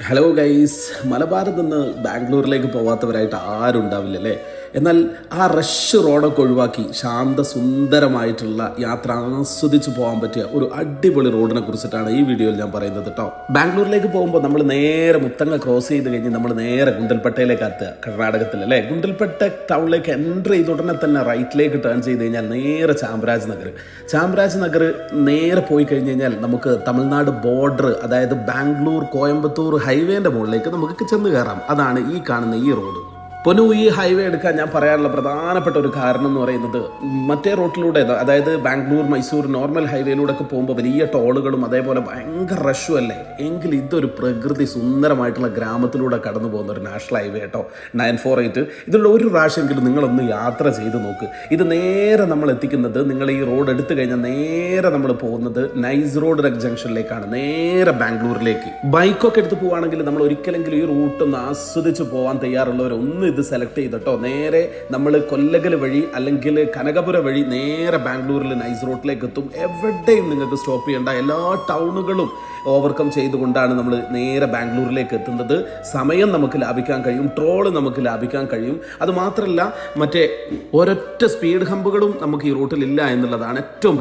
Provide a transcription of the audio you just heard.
Hello guys, മലബാറിൽ നിന്ന് ബാംഗ്ലൂരിലേക്ക് പോവാത്തവരായിട്ട് ആരും ഉണ്ടാവില്ല അല്ലേ? എന്നാൽ ആ റഷ് റോഡൊക്കെ ഒഴിവാക്കി ശാന്തസുന്ദരമായിട്ടുള്ള യാത്ര ആസ്വദിച്ച് പോകാൻ പറ്റിയ ഒരു അടിപൊളി റോഡിനെ കുറിച്ചിട്ടാണ് ഈ വീഡിയോയിൽ ഞാൻ പറയുന്നത് കേട്ടോ. ബാംഗ്ലൂരിലേക്ക് പോകുമ്പോൾ നമ്മൾ നേരെ മുത്തങ്ങ ക്രോസ് ചെയ്ത് കഴിഞ്ഞ് നമ്മൾ നേരെ ഗുണ്ടൽപേട്ടയിലേക്ക് എത്തുക, കർണാടകത്തിൽ അല്ലേ. ഗുണ്ടൽപേട്ട ടൗണിലേക്ക് എൻ്റർ ചെയ്ത് ഉടനെ തന്നെ റൈറ്റിലേക്ക് ടേൺ ചെയ്ത് കഴിഞ്ഞാൽ നേരെ ചാംരാജ് നഗർ നേരെ പോയി കഴിഞ്ഞ് കഴിഞ്ഞാൽ നമുക്ക് തമിഴ്നാട് ബോർഡർ, അതായത് ബാംഗ്ലൂർ കോയമ്പത്തൂർ ഹൈവേൻ്റെ മുകളിലേക്ക് നമുക്ക് ചെന്ന് കയറാം. അതാണ് ഈ കാണുന്ന ഈ റോഡ്. പൊന്നു, ഈ ഹൈവേ എടുക്കാൻ ഞാൻ പറയാനുള്ള പ്രധാനപ്പെട്ട ഒരു കാരണം എന്ന് പറയുന്നത്, മറ്റേ റോട്ടിലൂടെ, അതായത് ബാംഗ്ലൂർ മൈസൂർ നോർമൽ ഹൈവേയിലൂടെ ഒക്കെ പോകുമ്പോൾ വലിയ ടോളുകളും അതേപോലെ ഭയങ്കര റഷും അല്ലേ. എങ്കിൽ ഇതൊരു പ്രകൃതി സുന്ദരമായിട്ടുള്ള ഗ്രാമത്തിലൂടെ കടന്നു പോകുന്ന ഒരു നാഷണൽ ഹൈവേ കേട്ടോ, 948. ഇതിലുള്ള ഒരു പ്രാവശ്യമെങ്കിലും നിങ്ങളൊന്ന് യാത്ര ചെയ്ത് നോക്ക്. ഇത് നേരെ നമ്മൾ എത്തിക്കുന്നത്, നിങ്ങൾ ഈ റോഡ് എടുത്തു കഴിഞ്ഞാൽ നേരെ നമ്മൾ പോകുന്നത് നൈസ് റോഡ് ജംഗ്ഷനിലേക്കാണ്, നേരെ ബാംഗ്ലൂരിലേക്ക്. ബൈക്കൊക്കെ എടുത്ത് പോവുകയാണെങ്കിൽ നമ്മൾ ഒരിക്കലെങ്കിലും ഈ റൂട്ടൊന്ന് ആസ്വദിച്ച് പോകാൻ തയ്യാറുള്ളവരൊന്ന് ഇത് സെലക്ട് ചെയ്തിട്ടോ നേരെ നമ്മൾ കൊല്ലകൽ വഴി അല്ലെങ്കിൽ കനകപുര വഴി നേരെ ബാംഗ്ലൂരിൽ നൈസ് റോഡിലേക്ക് എത്തും. എവിടെയും നിങ്ങൾക്ക് സ്റ്റോപ്പ് ചെയ്യേണ്ട, എല്ലാ ടൗണുകളും ഓവർകം ചെയ്തുകൊണ്ടാണ് നമ്മൾ നേരെ ബാംഗ്ലൂരിലേക്ക് എത്തുന്നത്. സമയം നമുക്ക് ലാഭിക്കാൻ കഴിയും, ട്രോള് നമുക്ക് ലാഭിക്കാൻ കഴിയും. അതുമാത്രമല്ല, മറ്റേ ഒരൊറ്റ സ്പീഡ് ഹമ്പുകളും നമുക്ക് ഈ റൂട്ടിലില്ല എന്നുള്ളതാണ് ഏറ്റവും